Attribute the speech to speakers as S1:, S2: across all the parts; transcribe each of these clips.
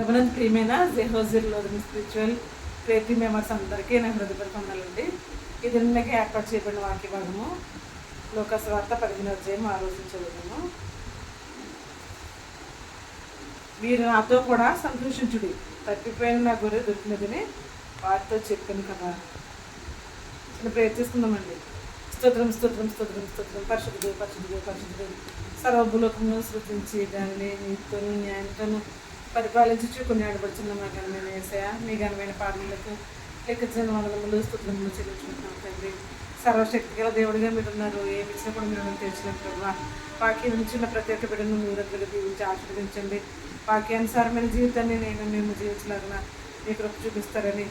S1: ప్రభునందు ప్రియమైన జెహోజిర్లోని spiritual ప్రేతి members అందరికీ నా హృదయపూర్వక వందనాలండి. ఇది నిన్నకి ఏర్పాటు చేయబడిన వాక్య భాగము లోకాసు వార్త 15వ అధ్యాయం 6వ వచనం చదువుతాము. మీరు నాతో కూడా సంతోషించుడి, తప్పిపోయిన నా గొర్రె దొరికినదని వారితో చెప్పాను కదా. చిన్న ప్రయత్నిస్తున్నామండి. స్తోత్రం స్తోత్రం స్తోత్రం స్తోత్రం పరిశుద్ధుడు పరిశుద్ధుడు పరిశుద్ధుడు సర్వభూలోకమును సృష్టించి దానిని నీతితోనూ న్యాయంతోనూ పరిపాలించు కొనియాడబడుతున్న మా ఘనమైన యేసయ్య, మీ ఘనమైన పాదములకు లెక్కచిన వందనములు స్తోత్రములు చెల్లించుకుంటున్నాం తండ్రి. సర్వశక్తి గల దేవుడిగా మీరు ఉన్నారు. ఏమి ఇచ్చినా కూడా మీరు తెచ్చిన ప్రభావ వాక్యం నుంచి ఉన్న ప్రతి ఒక్క బిడ్డను మీరు దగ్గర దీవించి ఆశీర్వదించండి. వాక్యానుసారమైన జీవితాన్ని మేము జీవించలాగిన మీ కృప చూపిస్తారని.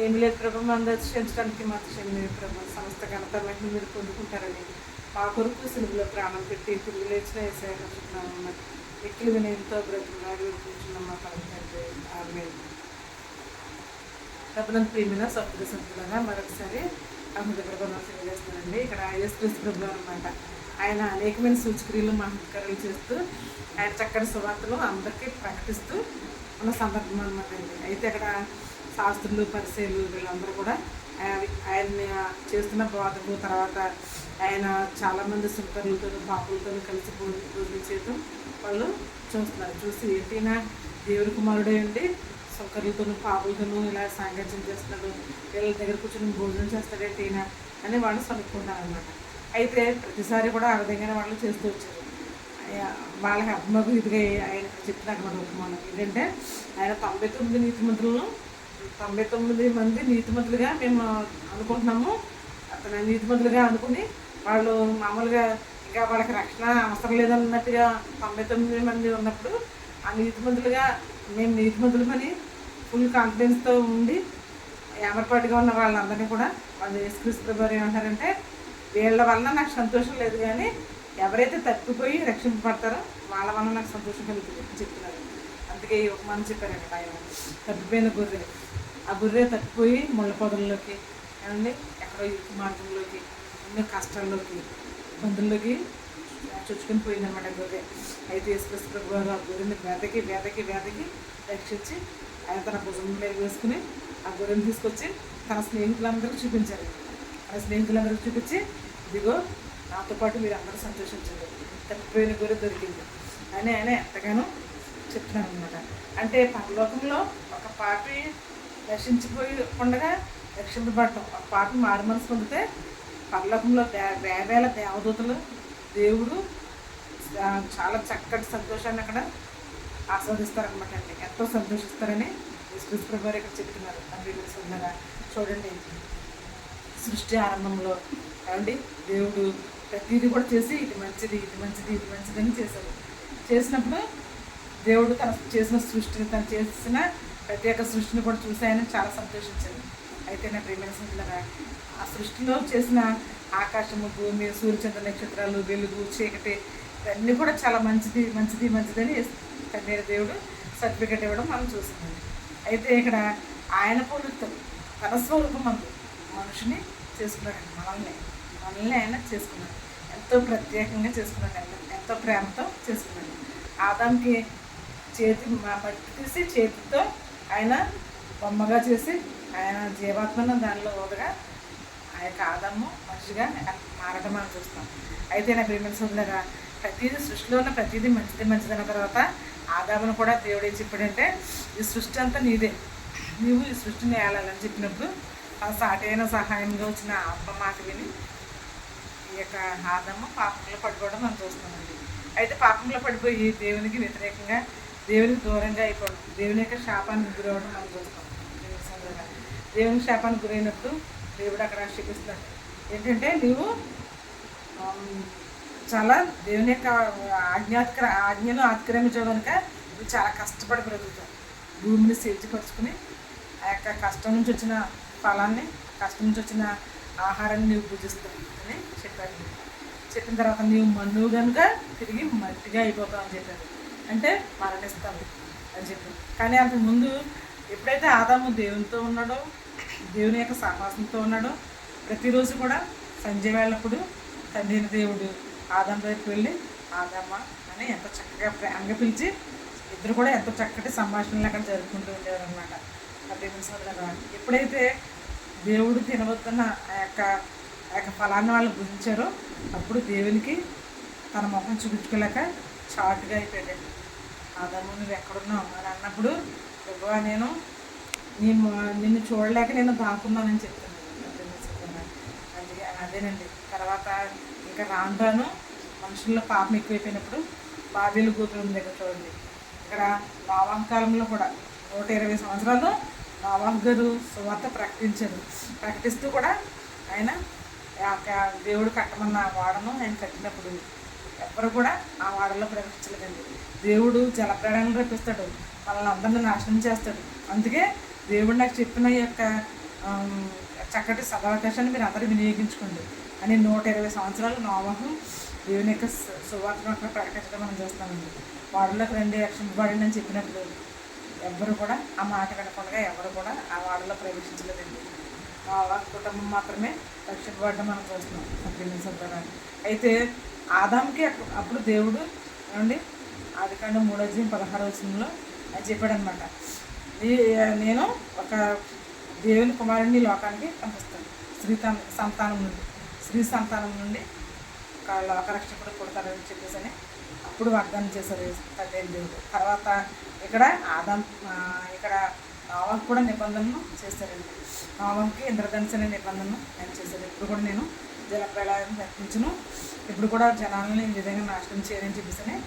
S1: ఏమి లేదు ప్రభావ అందర్శించడానికి మాత్రం మీరు ప్రభావ సమస్త ఘనత మహిమ మీరు పొందుకుంటారని మా కొరకు సిలువలో ప్రాణం పెట్టి తిరిగి లేచిన యేసయ్య పరిశుద్ధనామమున ఎక్కిలి వినయంతో బ్రతుకులాగా వినిపించున్నాం మా తండ్రి. ఆమేన్. ప్రభునందు ప్రియమైన సభ్యుల సంతులుగా మరొకసారి హృదయపూర్వకంగా తెలియజేస్తానండి. ఇక్కడ యేసుక్రీస్తు ప్రభువు అనమాట. ఆయన అనేకమైన సూచక్రియలు మహత్కారాలు చేస్తూ ఆయన చక్కటి సువార్తలు అందరికీ ప్రకటిస్తూ ఉన్న సందర్భం అనమాట అండి. అయితే అక్కడ శాస్త్రులు పరిచయులు వీళ్ళందరూ కూడా ఆయన్ని చేస్తున్న బోధకు తర్వాత ఆయన చాలామంది సుంకరులతో పాపులతో కలిసి భోజనం చేయడం వాళ్ళు చూస్తున్నారు. చూసి ఏంటినా దేవుడి కుమారుడే ఉండి సుంకరులతోనూ పాపులతోనూ ఇలా సాంగత్యం చేస్తున్నాడు, వీళ్ళ దగ్గర కూర్చొని భోజనం చేస్తాడేంటి ఈయన అని వాళ్ళు సనుక్కుంటారు అనమాట. అయితే ప్రతిసారి కూడా ఆ విధంగానే వాళ్ళు చేస్తూ వచ్చారు. వాళ్ళకి అర్థమకు ఇదిగా ఆయన చెప్తున్నారు అన్నమాట ఉపమానం ఏంటంటే, ఆయన 99 మంది నీతిమంతులుగా మేము అనుకుంటున్నాము. అతను నీతిమంతులుగా అనుకుని వాళ్ళు మామూలుగా ఇంకా వాళ్ళకి రక్షణ అవసరం లేదన్నట్టుగా 99 మంది ఉన్నప్పుడు ఆ నీతిమంతులుగా మేము నీతిమంతులమని ఫుల్ కాన్ఫిడెన్స్తో ఉండి ఏమర్పాటుగా ఉన్న వాళ్ళందరినీ కూడా వాళ్ళు యేసుక్రీస్తు ప్రభువు ఏమంటారంటే, వీళ్ళ వల్ల నాకు సంతోషం లేదు, కానీ ఎవరైతే తప్పిపోయి రక్షింపబడతారో వాళ్ళ వల్ల నాకు సంతోషం కలుగుతుంది అని చెప్తున్నారు. అందుకే ఈ ఉపమానం చెప్పారంట. ఆయన తప్పిపోయిన గొర్రె, ఆ గొర్రె తప్పిపోయి ముళ్ళ పొదల్లోకి ఏమండి ఎక్కడో ఇరుకు మార్గంలోకి ఎన్నో కష్టాల్లోకి ఇబ్బందుల్లోకి చొచ్చుకొని పోయిందన్నమాట గొర్రె. అయితే యేసుక్రీస్తు ప్రభువు గారు ఆ గొర్రెని వేదకి రక్షించి ఆయన తన భుజంలో వేసుకుని ఆ గొర్రెని తీసుకొచ్చి తన స్నేహితులందరికీ చూపించారు. తన స్నేహితులందరికీ చూపించి, ఇదిగో నాతో పాటు మీరు అందరూ సంతోషించండి, తప్పిపోయిన గొర్రె దొరికింది అని ఆయన ఎంతగానో చెప్తున్నాను అనమాట. అంటే పరలోకంలో ఒక పాపి రక్షించిపోయి ఉండగా రక్షింపబడటం, ఒక పాపి మారు మనసు పొందితే పరలోకంలో వేవేల దేవదూతలు దేవుడు చాలా చక్కటి సంతోషాన్ని అక్కడ ఆస్వాదిస్తారనమాట అండి. ఎంతో సంతోషిస్తారని యేసుక్రీస్తు ప్రభువు ఇక్కడ చెప్తున్నారు. తండ్రి ఉన్నారా చూడండి, సృష్టి ఆరంభంలో ఏమండి దేవుడు ప్రతిదీ కూడా చేసి ఇది మంచిది అని చేశాడు. చేసినప్పుడు దేవుడు తను చేసిన సృష్టిని, తను చేసిన ప్రత్యేక సృష్టిని కూడా చూసి ఆయన చాలా సంతోషించాడు. అయితే నా ప్రియమైన సంతులారా, ఆ సృష్టిలో చేసిన ఆకాశము, భూమి, సూర్యచంద్ర నక్షత్రాలు, వెలుగు, చీకటి ఇవన్నీ కూడా చాలా మంచిదని తండ్రి దేవుడు సర్టిఫికెట్ ఇవ్వడం మనం చూస్తున్నాం. అయితే ఇక్కడ ఆయన పోలితో తన స్వరూపమందు మనిషిని చేసుకున్నాడు. మనల్ని ఆయన చేసుకున్నాడు. ఎంతో ప్రత్యేకంగా చేసుకున్నాడు. ఎంతో ప్రేమతో చేసుకున్నాడు. ఆదాంకి మట్టి తీసి చేతితో ఆయన బొమ్మగా చేసి ఆయన జీవాత్మను దానిలో ఊదగా ఆ యొక్క ఆదాము మనిషిగా మారడం మనం చూస్తాం. అయితే నా ప్రియమైన సోదరులారా, ప్రతిదీ సృష్టిలో ఉన్న ప్రతిదీ మంచిదన్న తర్వాత ఆదామును కూడా దేవుడు ఏం చెప్పాడంటే, ఈ సృష్టి అంతా నీదే, నీవు ఈ సృష్టిని ఏలాలని చెప్పినప్పుడు ఆ సాటైన సహాయంగా వచ్చిన ఆత్మ మాట విని ఈ యొక్క ఆదాము పాపంలో పడిపోవడం మనం చూస్తున్నామండి. అయితే పాపంలో పడిపోయి దేవునికి వ్యతిరేకంగా, దేవునికి దూరంగా అయిపోవడం, దేవుని యొక్క శాపానికి గురవడం మనం చూస్తాం. దేవునికి శాపానికి గురైనప్పుడు దేవుడు అక్కడ శిపిస్తాడు. ఏంటంటే నీవు చాలా దేవుని యొక్క ఆజ్ఞను అతిక్రమించడం కనుక నువ్వు చాలా కష్టపడి బ్రతుకుతావు. భూమిని సేద్యపరుచుకుని ఆ యొక్క కష్టం నుంచి వచ్చిన ఫలాన్ని, కష్టం నుంచి వచ్చిన ఆహారాన్ని నువ్వు పూజిస్తావు అని చెప్పాడు. చెప్పిన తర్వాత నీవు మన్నువు కనుక తిరిగి మట్టిగా అయిపోతావు అని చెప్పాడు. అంటే మరణిస్తావు అని చెప్పాడు. కానీ అంతకు ముందు ఎప్పుడైతే ఆదాము దేవునితో ఉన్నాడో, దేవుని యొక్క సహవాసంతో ఉన్నాడో, ప్రతిరోజు కూడా సంధ్య వేళప్పుడు తండ్రి దేవుడు ఆదాము దగ్గరికి వెళ్ళి ఆదామా అని ఎంత చక్కగా ప్రేమగా పిలిచి ఇద్దరు కూడా ఎంతో చక్కటి సంభాషణలు అక్కడ జరుపుకుంటూ ఉండేవారు అనమాట. ప్రేమ సోదరులారా, ఎప్పుడైతే దేవుడు తినవద్దన్న ఆ యొక్క ఫలాన్ని వాళ్ళు గురించారో అప్పుడు దేవునికి తన ముఖం చూపించుకోలేక చాటుగా అయిపోయాడండి. ఆదాము నువ్వు ఎక్కడున్నావు అని అన్నప్పుడు, ప్రభువా నేను నిన్ను చూడలేక నేను దాక్కున్నానని చెప్తున్నాను. అందుకే అదేనండి. తర్వాత ఇంకా రాను మనుషుల్లో పాపం ఎక్కువైపోయినప్పుడు బాబేలు గోపురం దగ్గర చూడండి, ఇక్కడ నోవాహు కాలంలో కూడా 120 సంవత్సరాలు నోవాహు గారు సువార్త ప్రకటిస్తూ కూడా ఆయన దేవుడు కట్టమన్న వాడను ఆయన కట్టినప్పుడు ఎవరు కూడా ఆ వాడలో ప్రవేశించలేదండి. దేవుడు జలప్రాణాలను రప్పిస్తాడు, మనల్ని అందరినీ నాశనం చేస్తాడు. అందుకే దేవుడు నాకు చెప్పిన ఈ యొక్క చక్కటి సదావకాశాన్ని మీరు అందరూ వినియోగించుకోండి అని 120 సంవత్సరాలు నోవాహు దేవుని యొక్క సువార్తను అక్కడ ప్రకటించడం మనం చూస్తామండి. వాడలోకి 2 రక్షింపబడింది అని చెప్పినప్పుడు ఎవ్వరు కూడా ఆ మాట వినకుండా ఎవరు కూడా ఆ వాడలో ప్రవేశించలేదండి. నోవాహు కుటుంబం మాత్రమే రక్షింపబడడం మనం చూస్తున్నాం. అయితే ఆదాంకి అప్పుడు దేవుడు ఏమండి ఆదికాండం 3:16 అది చెప్పాడనమాట, నేను ఒక దేవుని కుమారుని లోకానికి పంపిస్తాను, స్త్రీ సంతానం నుండి ఒక లోకరక్షకుడు పుడతాడని చెప్పేసి అని అప్పుడు వాగ్దానం చేశారు తండ్రి దేవుడు. తర్వాత ఇక్కడ ఇక్కడ నోవాహుకు కూడా నిబంధనలు చేస్తారండి. నోవాహుకి ఇంద్రధనుస్సు అనే నిబంధనలు ఆయన చేశారు. ఇప్పుడు కూడా నేను జలప్రళయం తప్పించును, ఇప్పుడు కూడా జనాలని ఈ విధంగా నాశనం చేయని చెప్పేసి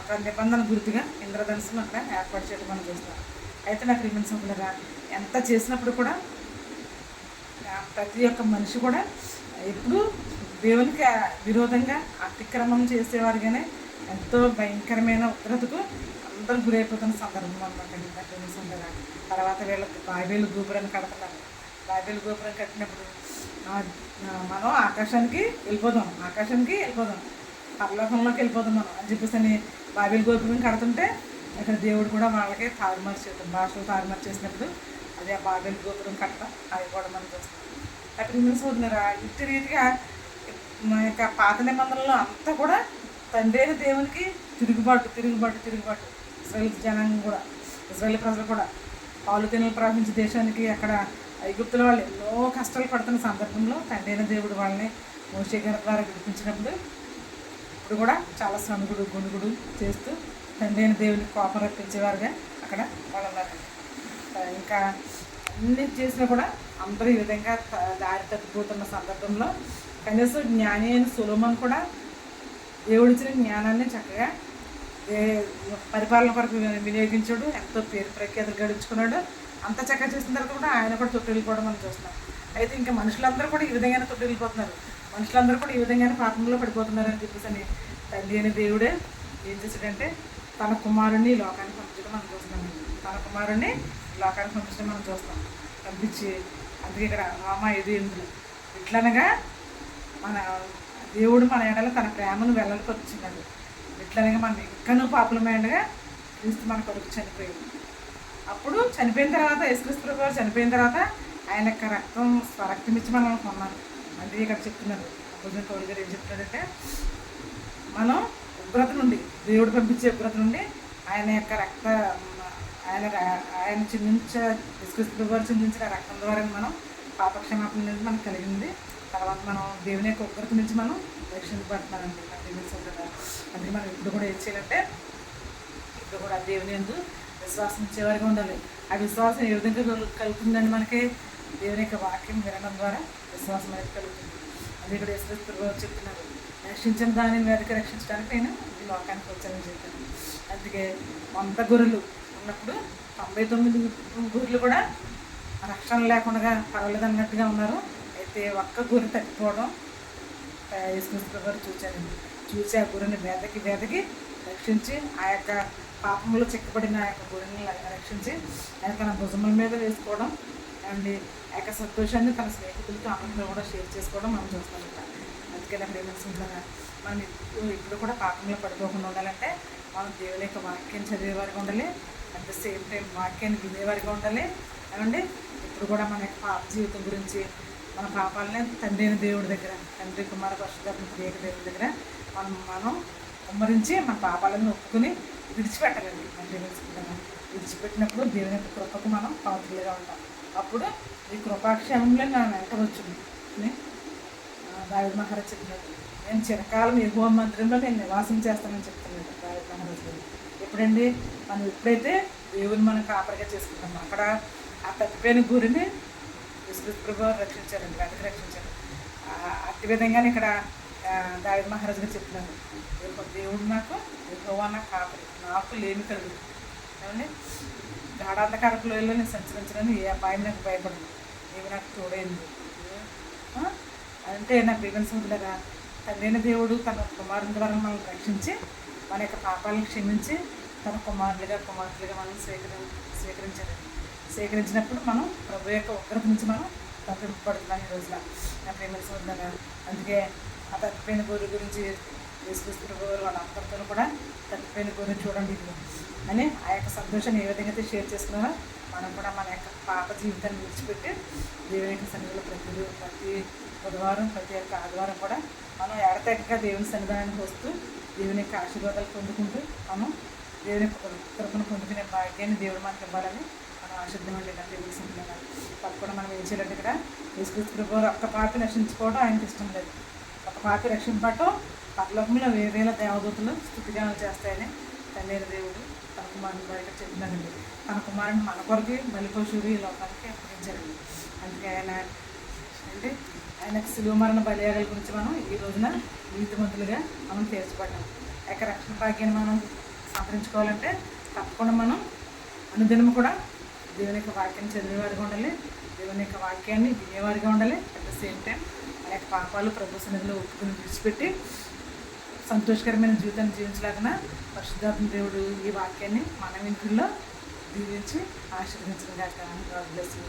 S1: ఒక నిబంధన గుర్తుగా ఇంద్రధనుస్సును అక్కడ ఏర్పాటు చేయడం మనం చూస్తాం. అయితే నాకు ప్రియమైన ఎంత చేసినప్పుడు కూడా ప్రతి ఒక్క మనిషి కూడా ఎప్పుడు దేవునికి విరోధంగా అతిక్రమం చేసేవారుగానే ఎంతో భయంకరమైన ఉగ్రతకు అందరూ గురైపోతున్న సందర్భం అనమాట అండి. తర్వాత వీళ్ళకి బాబేలు గోపురాన్ని కడుతున్నారు. బాబేలు గోపురం కట్టినప్పుడు మనం ఆకాశానికి వెళ్ళిపోదాం పరలోకంలోకి వెళ్ళిపోదాం మనం అని చెప్పేసి అని బాబేలు గోపురం కడుతుంటే ఇక్కడ దేవుడు కూడా వాళ్ళకి తారుమారు చేయడం, భాషలు తారుమారు చేసినప్పుడు అది ఆ బాబేలు గోపురం కట్టడం అది కూడా మనం చూస్తాం. అక్కడ చూస్తున్నారా, ఇట్టి రీతిగా మా యొక్క పాత నిబంధనలో అంతా కూడా తండ్రి అయిన దేవునికి తిరుగుబాటు. ఇశ్రాయేలు జనాంగం కూడా, ఇశ్రాయేలు ప్రజలు కూడా పాలు తినలు ప్రవహించే దేశానికి అక్కడ ఐగుప్తుల వాళ్ళు ఎన్నో కష్టాలు పడుతున్న సందర్భంలో తండ్రి అయిన దేవుడు వాళ్ళని మోషే గారి ద్వారా విడిపించినప్పుడు ఇప్పుడు కూడా చాలా సనుగుడు గొనుగుడు చేస్తూ తండ్రి అయిన దేవునికి కోపం రప్పించేవారుగా అక్కడ వాళ్ళు ఉన్నారు. ఇంకా అన్ని చేసినా కూడా అందరూ ఈ విధంగా దారి తప్పిపోతున్న సందర్భంలో కనీసం జ్ఞాని అయిన సొలొమోను కూడా దేవుడిచ్చిన జ్ఞానాన్ని చక్కగా పరిపాలన కొరకు వినియోగించాడు, ఎంతో పేరు ప్రఖ్యాతులు గడించుకున్నాడు. అంత చక్కగా చేసిన తర్వాత కూడా ఆయన కూడా తొట్టిల్లిపోవడం మనం చూస్తున్నాం. అయితే ఇంకా మనుషులందరూ కూడా ఈ విధంగానే తొట్టిల్లిపోతున్నారు, మనుషులందరూ కూడా ఈ విధంగానే పాపంలో పడిపోతున్నారు అని చెప్పేసి అని తండ్రి అయిన దేవుడే ఏం చేశాడంటే తన కుమారుణ్ణి లోకానికి పంపించడం మనం చూస్తున్నాం. పంపించి అందుకే ఇక్కడ రామ 5:8 ఇట్లనగా మన దేవుడు మన ఎడల తన ప్రేమను వెల్లడిపరుచున్నాడు. ఇట్లనగా మనం ఇంకనూ పాపులమైనగా క్రీస్తు మన కొరకు చనిపోయింది. అప్పుడు చనిపోయిన తర్వాత యేసుక్రీస్తు ప్రభువు గారు చనిపోయిన తర్వాత ఆయన యొక్క రక్తం ఇచ్చి మనం కొన్నాను. అందుకే ఇక్కడ చెప్తున్నారు అపోజిట్ పౌలు గారు ఏం చెప్తున్నాడంటే మనం ఉగ్రత నుండి, దేవుడు పంపించే ఉగ్రత నుండి ఆయన యొక్క ఆయన యేసుక్రీస్తు ప్రభువు గారు చిందించిన రక్తం ద్వారా మనం పాపక్షమాపణ అనేది మనకు కలిగింది. తర్వాత మనం దేవుని యొక్క ఉగ్రత నుంచి మనం రక్షించబడుతున్నామండి. అందుకే మనం ఇప్పుడు కూడా ఏం చేయాలంటే ఇప్పుడు కూడా దేవుని యందు విశ్వాసం ఇచ్చేవారిగా ఉండాలి. ఆ విశ్వాసం ఏ విధంగా కలుగుతుందండి మనకి దేవుని యొక్క వాక్యం వినడం ద్వారా విశ్వాసం అనేది కలుగుతుంది. అది ఇక్కడ యేసుక్రీస్తు ప్రభువు గారు చెప్తున్నారు, రక్షించిన దాని మీదకి రక్షించడానికి నేను ఈ లోకానికి వచ్చానని చెప్పాను. అందుకే 100 గొర్రెలు ఉన్నప్పుడు 99 గొర్రెలు కూడా రక్షణ లేకుండా పర్వాలేదు అన్నట్టుగా ఉన్నారు. అయితే ఒక్క గొర్రె తప్పిపోవడం యేసుక్రీస్తు గారు చూసి ఆ గొర్రెని వేదకి రక్షించి ఆ యొక్క పాపంలో చిక్కబడిన ఆ యొక్క గొర్రెని రక్షించి ఆయన తన భుజముల మీద వేసుకోవడం అండ్ ఆ యొక్క సంతోషాన్ని తన స్నేహితులతో అందరితో కూడా షేర్ చేసుకోవడం మనం చూస్తాం. అందుకే నాకు ఏమనిపిస్తుందా, మనం ఇప్పుడు కూడా పాపంలో పడిపోకుండా ఉండాలంటే మనం దేవుని యొక్క వాక్యాన్ని చదివేవారిగా ఉండాలి, అట్ ద సేమ్ టైం వాక్యాన్ని వినేవారిగా ఉండాలి. ఏమండి ఇప్పుడు కూడా మన యొక్క పాప జీవితం గురించి మన పాపాలని తండ్రి అయిన దేవుడి దగ్గర, తండ్రి కుమార పరిశుద్ధాత్మ త్రియేక దేవుడి దగ్గర మనం కుమ్మరించి మన పాపాలను ఒప్పుకుని విడిచిపెట్టాలండి. అంటే విడిచిపెట్టినప్పుడు దేవుని యొక్క కృపకు మనం పాత్రలుగా ఉంటాం. అప్పుడు ఈ కృపాక్షేమంలో నా వెంట వచ్చింది అని దావీదు మహారాజు చెప్పినట్టు, నేను చిరకాలం యెహోవా మందిరంలో నేను నివాసం చేస్తానని చెప్తున్నాడు దావీదు మహారాజు. ఎప్పుడండి మనం ఎప్పుడైతే దేవుని మనం కాపరిగా చేసుకుంటామో అక్కడ ఆ తప్పిపోయిన గురిని యేసుక్రీస్తు ప్రభువు రక్షించారండి, వెతకి రక్షించారు. అట్టి విధంగానే ఇక్కడ దావీదు మహారాజు గారు చెప్తున్నాను, దేవుడు నాకు యెహోవా నాకు కాపరి, నాకు లేమి కలుగు. ఏమండి, గాఢాంధకారపు లోయలో నేను సంచరించడానికి ఏ అపాయం నాకు భయపడదు, ఏమి నాకు తోడైంది అంటే నా ప్రియమైన సోదరులారా, తండ్రైన దేవుడు తన కుమారుని ద్వారా మనల్ని రక్షించి మన యొక్క పాపాలను క్షమించి తన కుమారులుగా కుమార్తెలుగా మనం స్వీకరించారండి. స్వీకరించినప్పుడు మనం ప్రభు యొక్క ఉగ్రత నుంచి మనం తప్పింపబడుతున్నాం ఈ రోజున నా ప్రియమైన సోదరులారా. అందుకే ఆ తప్పిపోయిన గొర్రె గురించి యేసుక్రీస్తు ప్రభువు వాళ్ళ అందరితో కూడా తప్పిపోయిన గొర్రె చూడండి ఇది అని ఆ యొక్క సంతోషాన్ని ఏ విధంగా అయితే షేర్ చేసుకున్నారో మనం కూడా మన యొక్క పాప జీవితాన్ని విడిచిపెట్టి దేవుని యొక్క సన్నిధిలో ప్రతి బుధవారం ప్రతి యొక్క ఆదివారం కూడా మనం ఎడతెగక దేవుని సన్నిధానానికి వస్తూ దేవుని యొక్క ఆశీర్వాదాలు పొందుకుంటూ మనం దేవుని యొక్క కృపను పొందుకునే భాగ్యాన్ని దేవుడు మనకి ఇవ్వాలని మనం ఆశిద్దామండి. నా దేవుని సంఖ్యలో తప్పకుండా మనం ఏం చేయాలంటే ఇక్కడ యేసుక్రీస్తు ప్రభువు ఒక్క పాపి రక్షించుకోవడం ఆయనకి ఇష్టం లేదు. ఒక పాపి రక్షింపటం పరలోకంలో వేవేల దేవదూతలు స్తుతిగానాలు చేస్తాయని తండ్రి దేవుడు తన కుమారుని బయట చెప్తున్నారండి. తన కుమారుని మన కొరకు బలిపశువులు ఈ లోకానికి అప్పగించారండి. అందుకే అంటే ఆయనకు శిలువ మరణ బలియాగాల గురించి మనం ఈ రోజున నీతిమంతులుగా మనం తీర్చబడ్డాం. ఆ యొక్క రక్షణ భాగ్యాన్ని మనం సంతరించుకోవాలంటే తప్పకుండా మనం అనుదినము కూడా దేవుని యొక్క వాక్యాన్ని చదివేవారిగా ఉండాలి, దేవుని యొక్క వాక్యాన్ని వినేవారిగా ఉండాలి. అట్ ద సేమ్ టైం మన యొక్క పాపాలు ప్రభు సన్నిధిలో ఒప్పుకుని విడిచిపెట్టి సంతోషకరమైన జీవితాన్ని జీవించలేకనా పరిశుద్ధాత్మ దేవుడు ఈ వాక్యాన్ని మన వింటుల్లో దీవించి ఆశీర్వదించడం గాక. God bless you.